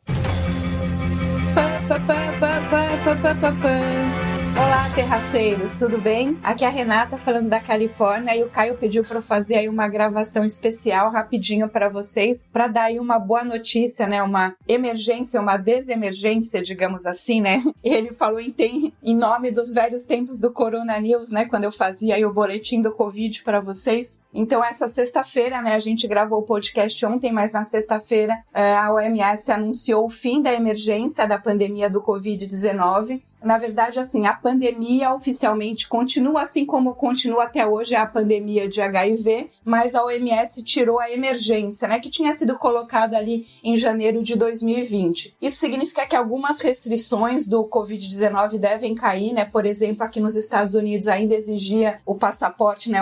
Olá, terraceiros, tudo bem? Aqui é a Renata falando da Califórnia e o Caio pediu para eu fazer aí uma gravação especial rapidinho para vocês, para dar aí uma boa notícia, né? Uma emergência, uma desemergência, digamos assim, né? E ele falou em nome dos velhos tempos do Corona News, né? Quando eu fazia aí o boletim do Covid para vocês. Então, essa sexta-feira, né? A gente gravou o podcast ontem, mas na sexta-feira a OMS anunciou o fim da emergência da pandemia do Covid-19. Na verdade, assim, a pandemia oficialmente continua assim como continua até hoje a pandemia de HIV, mas a OMS tirou a emergência, né, que tinha sido colocada ali em janeiro de 2020. Isso significa que algumas restrições do Covid-19 devem cair, né? Por exemplo, aqui nos Estados Unidos ainda exigia o passaporte, né,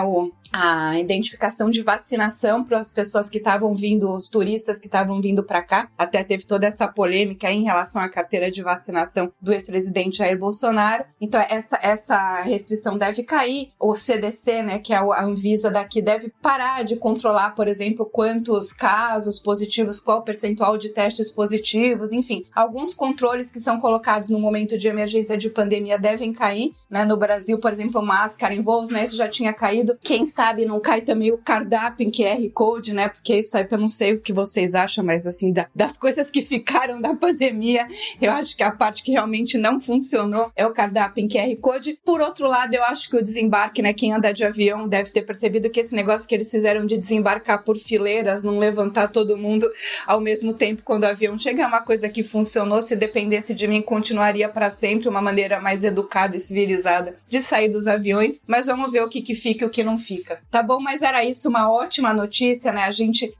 a identificação de vacinação para as pessoas que estavam vindo, os turistas que estavam vindo para cá. Até teve toda essa polêmica em relação à carteira de vacinação do ex-presidente Jair Bolsonaro. Então, essa restrição deve cair. O CDC, né, que é a Anvisa daqui, deve parar de controlar, por exemplo, quantos casos positivos, qual o percentual de testes positivos, enfim. Alguns controles que são colocados no momento de emergência de pandemia devem cair, né? No Brasil, por exemplo, máscara em voos, né? Isso já tinha caído. Quem sabe não cai também o cardápio em QR Code, né? Porque isso aí eu não sei o que vocês acham, mas assim, das coisas que ficaram da pandemia, eu acho que a parte que realmente não funcionou é o cardápio em QR Code. Por outro lado, eu acho que o desembarque, né? Quem anda de avião deve ter percebido que esse negócio que eles fizeram de desembarcar por fileiras, não levantar todo mundo ao mesmo tempo quando o avião chega, é uma coisa que funcionou. Se dependesse de mim, continuaria para sempre, uma maneira mais educada e civilizada de sair dos aviões. Mas vamos ver o que fica e o que não fica. Tá bom? Mas era isso, uma ótima notícia, né?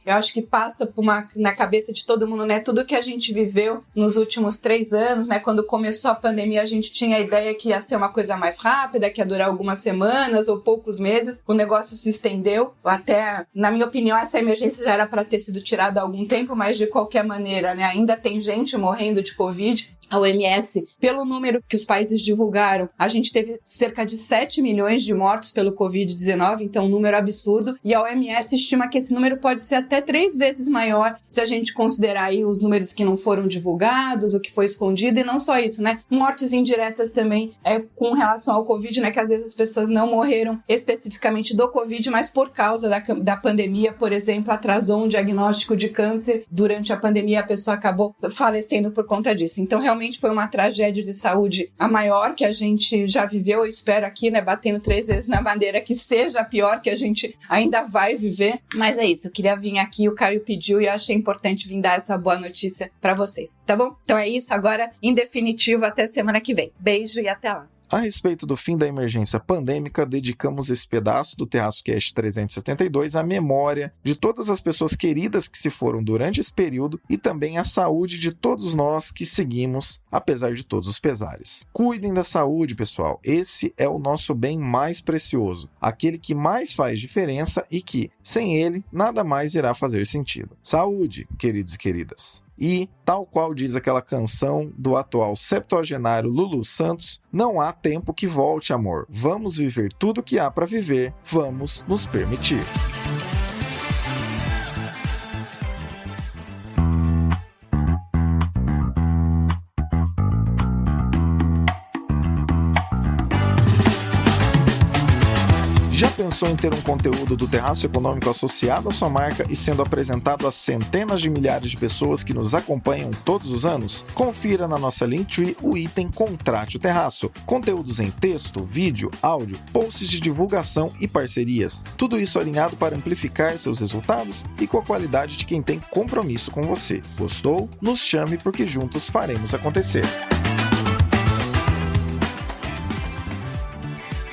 Eu acho que passa na cabeça de todo mundo, né? Tudo que a gente viveu nos últimos 3 anos, né? Quando começou a pandemia, a gente tinha a ideia que ia ser uma coisa mais rápida, que ia durar algumas semanas ou poucos meses. O negócio se estendeu. Até, na minha opinião, essa emergência já era para ter sido tirada há algum tempo, mas de qualquer maneira, né? Ainda tem gente morrendo de Covid. A OMS, pelo número que os países divulgaram, a gente teve cerca de 7 milhões de mortos pelo Covid-19, então um número absurdo, e a OMS estima que esse número pode ser até 3 vezes maior se a gente considerar aí os números que não foram divulgados, o que foi escondido, e não só isso, né? Mortes indiretas também com relação ao Covid, né? Que às vezes as pessoas não morreram especificamente do Covid, mas por causa da pandemia, por exemplo, atrasou um diagnóstico de câncer, durante a pandemia a pessoa acabou falecendo por conta disso. Então, realmente, realmente foi uma tragédia de saúde a maior que a gente já viveu. Eu espero aqui, né, batendo 3 vezes na madeira, que seja a pior que a gente ainda vai viver. Mas é isso, eu queria vir aqui, o Caio pediu e eu achei importante vir dar essa boa notícia pra vocês, tá bom? Então é isso, agora, em definitivo, até semana que vem. Beijo e até lá. A respeito do fim da emergência pandêmica, dedicamos esse pedaço do Terraço Cast 372 à memória de todas as pessoas queridas que se foram durante esse período e também à saúde de todos nós que seguimos, apesar de todos os pesares. Cuidem da saúde, pessoal. Esse é o nosso bem mais precioso, aquele que mais faz diferença e que, sem ele, nada mais irá fazer sentido. Saúde, queridos e queridas. E, tal qual diz aquela canção do atual septuagenário Lulu Santos, não há tempo que volte, amor. Vamos viver tudo que há para viver, vamos nos permitir. Já pensou em ter um conteúdo do Terraço Econômico associado à sua marca e sendo apresentado a centenas de milhares de pessoas que nos acompanham todos os anos? Confira na nossa Linktree o item Contrate o Terraço. Conteúdos em texto, vídeo, áudio, posts de divulgação e parcerias. Tudo isso alinhado para amplificar seus resultados e com a qualidade de quem tem compromisso com você. Gostou? Nos chame porque juntos faremos acontecer.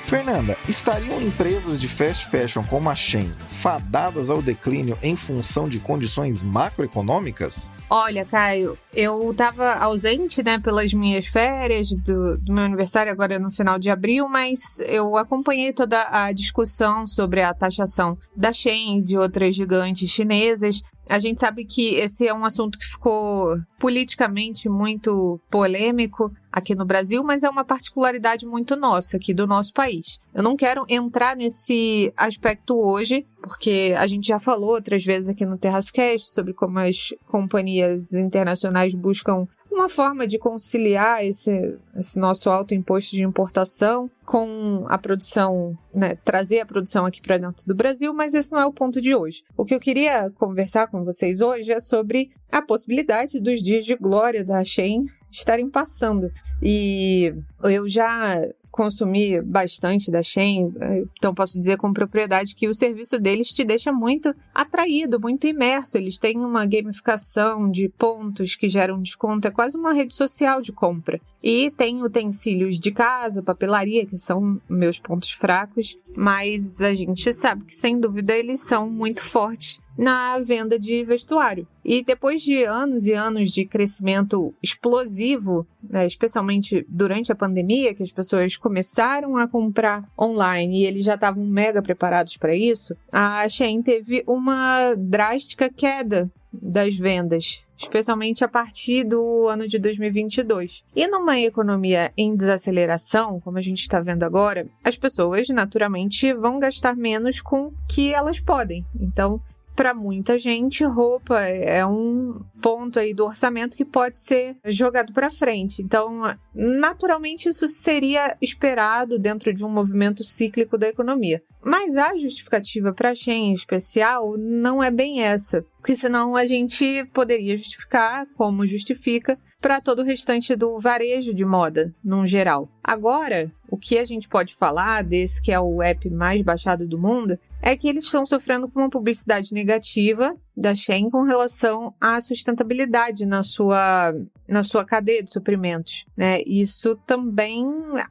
Fernanda, estariam empresas de fast fashion como a Shein fadadas ao declínio em função de condições macroeconômicas? Olha, Caio, eu estava ausente, né, pelas minhas férias do meu aniversário agora no final de abril, mas eu acompanhei toda a discussão sobre a taxação da Shein e de outras gigantes chinesas. A gente sabe que esse é um assunto que ficou politicamente muito polêmico aqui no Brasil, mas é uma particularidade muito nossa aqui do nosso país. Eu não quero entrar nesse aspecto hoje, porque a gente já falou outras vezes aqui no Terraço Cast sobre como as companhias internacionais buscam uma forma de conciliar esse nosso alto imposto de importação com a produção, né, trazer a produção aqui para dentro do Brasil, mas esse não é o ponto de hoje. O que eu queria conversar com vocês hoje é sobre a possibilidade dos dias de glória da Shein estarem passando. E eu já consumi bastante da Shein, então posso dizer com propriedade que o serviço deles te deixa muito atraído, muito imerso. Eles têm uma gamificação de pontos que geram desconto, é quase uma rede social de compra. E tem utensílios de casa, papelaria, que são meus pontos fracos, mas a gente sabe que, sem dúvida, eles são muito fortes na venda de vestuário. E depois de anos e anos de crescimento explosivo, né, especialmente durante a pandemia, que as pessoas começaram a comprar online e eles já estavam mega preparados para isso, a Shein teve uma drástica queda das vendas, especialmente a partir do ano de 2022. E numa economia em desaceleração, como a gente está vendo agora, as pessoas naturalmente vão gastar menos com o que elas podem. Então, para muita gente, roupa é um ponto aí do orçamento que pode ser jogado para frente. Então, naturalmente, isso seria esperado dentro de um movimento cíclico da economia. Mas a justificativa para a Shein em especial não é bem essa, porque senão a gente poderia justificar, como justifica, para todo o restante do varejo de moda, num geral. Agora, o que a gente pode falar desse que é o app mais baixado do mundo é que eles estão sofrendo com uma publicidade negativa da Shein com relação à sustentabilidade na sua cadeia de suprimentos, né? Isso também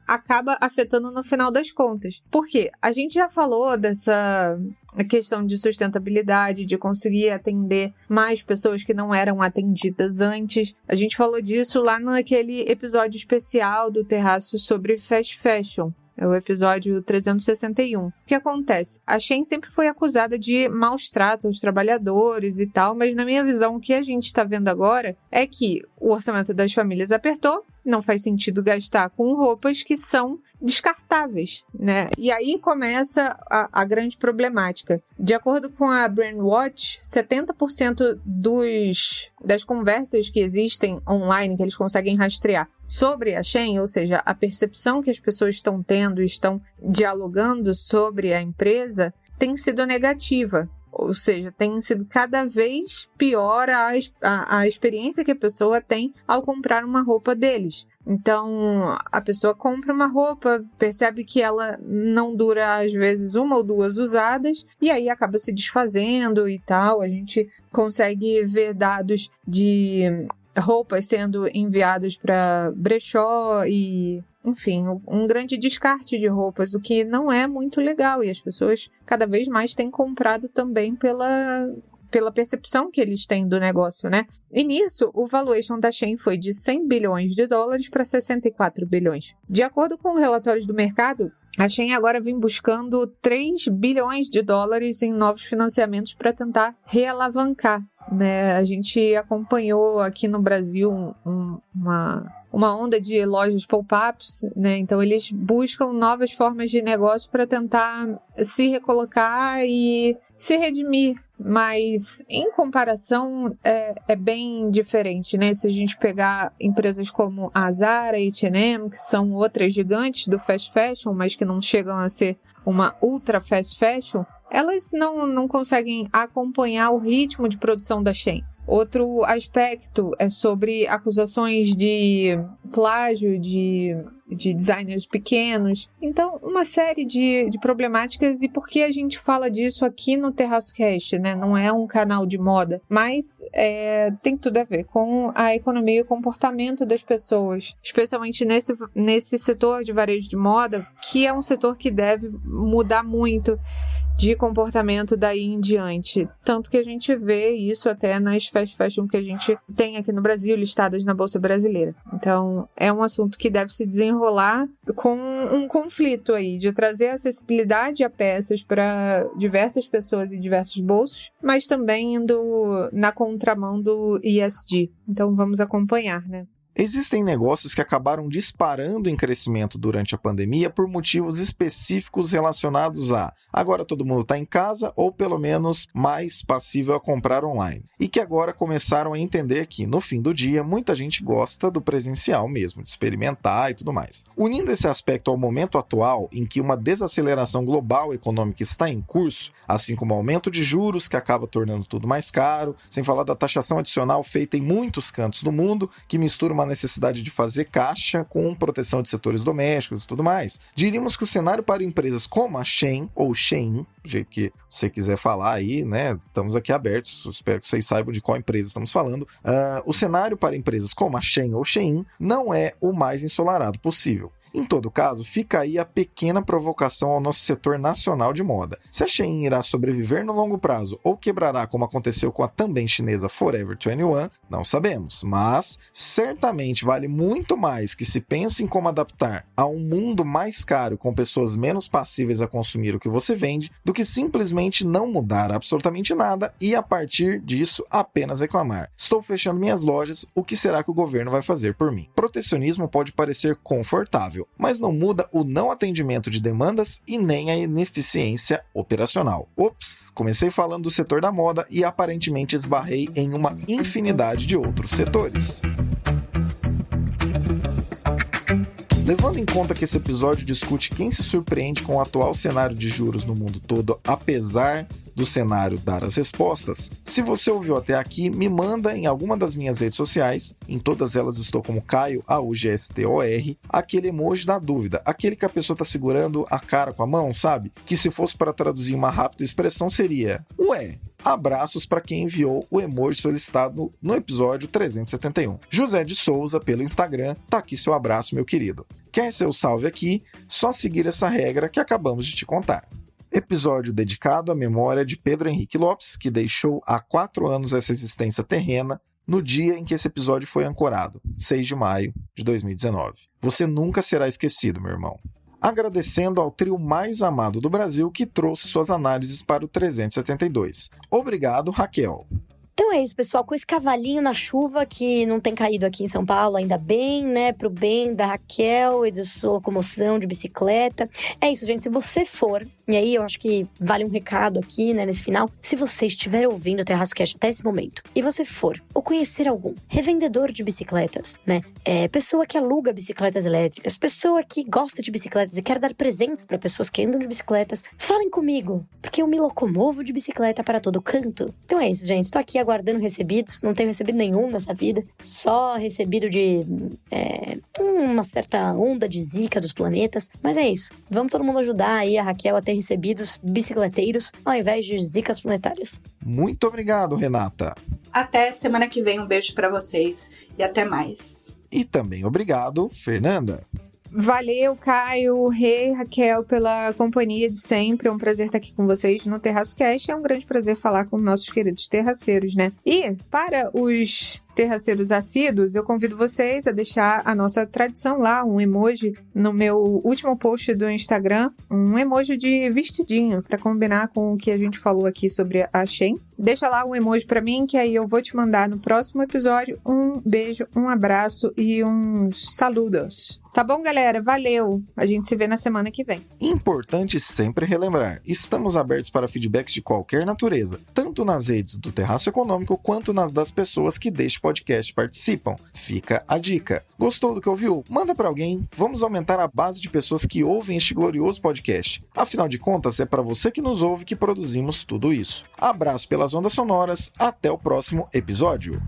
acaba afetando no final das contas. Por quê? A gente já falou dessa questão de sustentabilidade, de conseguir atender mais pessoas que não eram atendidas antes. A gente falou disso lá naquele episódio especial do Terraço sobre fast fashion. É o episódio 361. O que acontece? A Shein sempre foi acusada de maus tratos aos trabalhadores e tal, mas na minha visão, o que a gente está vendo agora é que o orçamento das famílias apertou, não faz sentido gastar com roupas que são descartáveis, né? E aí começa a grande problemática. De acordo com a Brandwatch, 70% das conversas que existem online, que eles conseguem rastrear sobre a Shein, ou seja, a percepção que as pessoas estão tendo e estão dialogando sobre a empresa, tem sido negativa. Ou seja, tem sido cada vez pior a experiência que a pessoa tem ao comprar uma roupa deles. Então, a pessoa compra uma roupa, percebe que ela não dura, às vezes, 1 ou 2 usadas, e aí acaba se desfazendo e tal. A gente consegue ver dados de roupas sendo enviadas para brechó e, enfim, um grande descarte de roupas, o que não é muito legal. E as pessoas cada vez mais têm comprado também pela percepção que eles têm do negócio, né? E nisso, o valuation da Shein foi de 100 bilhões de dólares para 64 bilhões. De acordo com relatórios do mercado, a Shein agora vem buscando 3 bilhões de dólares em novos financiamentos para tentar realavancar, né? A gente acompanhou aqui no Brasil uma onda de lojas pop-ups, né? Então eles buscam novas formas de negócio para tentar se recolocar e se redimir, mas em comparação é bem diferente, né? Se a gente pegar empresas como a Zara e H&M, que são outras gigantes do fast fashion, mas que não chegam a ser uma ultra fast fashion, elas não conseguem acompanhar o ritmo de produção da Shein. Outro aspecto é sobre acusações de plágio de designers pequenos. Então, uma série de problemáticas. E por que a gente fala disso aqui no Terraço Cast, né? Não é um canal de moda, mas tem tudo a ver com a economia e o comportamento das pessoas, especialmente nesse setor de varejo de moda, que é um setor que deve mudar muito de comportamento daí em diante. Tanto que a gente vê isso até nas fast fashion que a gente tem aqui no Brasil, listadas na Bolsa Brasileira. Então, é um assunto que deve se desenrolar com um conflito aí, de trazer acessibilidade a peças para diversas pessoas e diversos bolsos, mas também indo na contramão do ESG. Então, vamos acompanhar, né? Existem negócios que acabaram disparando em crescimento durante a pandemia por motivos específicos relacionados a agora todo mundo está em casa ou pelo menos mais passível a comprar online. E que agora começaram a entender que, no fim do dia, muita gente gosta do presencial mesmo, de experimentar e tudo mais. Unindo esse aspecto ao momento atual, em que uma desaceleração global econômica está em curso, assim como o aumento de juros que acaba tornando tudo mais caro, sem falar da taxação adicional feita em muitos cantos do mundo, que mistura uma necessidade de fazer caixa com proteção de setores domésticos e tudo mais. Diríamos que o cenário para empresas como a Shein, ou Shein, do jeito que você quiser falar aí, né? Estamos aqui abertos, espero que vocês saibam de qual empresa estamos falando. O cenário para empresas como a Shein ou Shein não é o mais ensolarado possível. Em todo caso, fica aí a pequena provocação ao nosso setor nacional de moda. Se a Shein irá sobreviver no longo prazo ou quebrará como aconteceu com a também chinesa Forever 21, não sabemos, mas certamente vale muito mais que se pense em como adaptar a um mundo mais caro com pessoas menos passíveis a consumir o que você vende, do que simplesmente não mudar absolutamente nada e a partir disso apenas reclamar. Estou fechando minhas lojas, o que será que o governo vai fazer por mim? Protecionismo pode parecer confortável, mas não muda o não atendimento de demandas e nem a ineficiência operacional. Ops, comecei falando do setor da moda e aparentemente esbarrei em uma infinidade de outros setores. Levando em conta que esse episódio discute quem se surpreende com o atual cenário de juros no mundo todo, apesar do cenário dar as respostas, se você ouviu até aqui, me manda em alguma das minhas redes sociais, em todas elas estou como Caio AUGSTOR, aquele emoji da dúvida, aquele que a pessoa está segurando a cara com a mão, sabe? Que se fosse para traduzir uma rápida expressão seria: ué, abraços para quem enviou o emoji solicitado no episódio 371. José de Souza pelo Instagram, tá aqui seu abraço, meu querido. Quer seu salve aqui? Só seguir essa regra que acabamos de te contar. Episódio dedicado à memória de Pedro Henrique Lopes, que deixou há 4 anos essa existência terrena, no dia em que esse episódio foi ancorado, 6 de maio de 2019. Você nunca será esquecido, meu irmão. Agradecendo ao trio mais amado do Brasil que trouxe suas análises para o 372. Obrigado, Raquel. Então é isso, pessoal, com esse cavalinho na chuva que não tem caído aqui em São Paulo, ainda bem, né, pro bem da Raquel e da sua locomoção de bicicleta. É isso, gente, se você for, e aí eu acho que vale um recado aqui, né, nesse final, se você estiver ouvindo o Terraço Cast até esse momento, e você for, ou conhecer algum revendedor de bicicletas, né, pessoa que aluga bicicletas elétricas, pessoa que gosta de bicicletas e quer dar presentes para pessoas que andam de bicicletas, falem comigo, porque eu me locomovo de bicicleta para todo canto. Então é isso, gente, estou aqui aguardando recebidos, não tenho recebido nenhum nessa vida, só recebido de uma certa onda de zica dos planetas, mas é isso, vamos todo mundo ajudar aí a Raquel a ter recebidos bicicleteiros ao invés de zicas planetárias. Muito obrigado, Renata. Até semana que vem, um beijo pra vocês e até mais. E também obrigado, Fernanda. Valeu, Caio, Rê, Raquel, pela companhia de sempre. É um prazer estar aqui com vocês no Terraço Cast. É um grande prazer falar com nossos queridos terraceiros, né? E para os terraceiros assíduos, eu convido vocês a deixar a nossa tradição lá, um emoji no meu último post do Instagram, um emoji de vestidinho, para combinar com o que a gente falou aqui sobre a Shein. Deixa lá um emoji pra mim, que aí eu vou te mandar no próximo episódio um beijo, um abraço e uns saludos. Tá bom, galera? Valeu! A gente se vê na semana que vem. Importante sempre relembrar, estamos abertos para feedbacks de qualquer natureza, tanto nas redes do Terraço Econômico quanto nas das pessoas que deste podcast participam. Fica a dica. Gostou do que ouviu? Manda para alguém. Vamos aumentar a base de pessoas que ouvem este glorioso podcast. Afinal de contas, é para você que nos ouve que produzimos tudo isso. Abraço pelas ondas sonoras. Até o próximo episódio.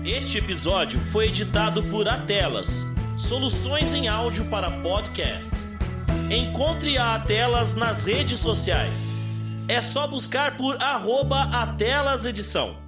Este episódio foi editado por Atelas, soluções em áudio para podcasts. Encontre a Atelas nas redes sociais. É só buscar por @AtelasEdição.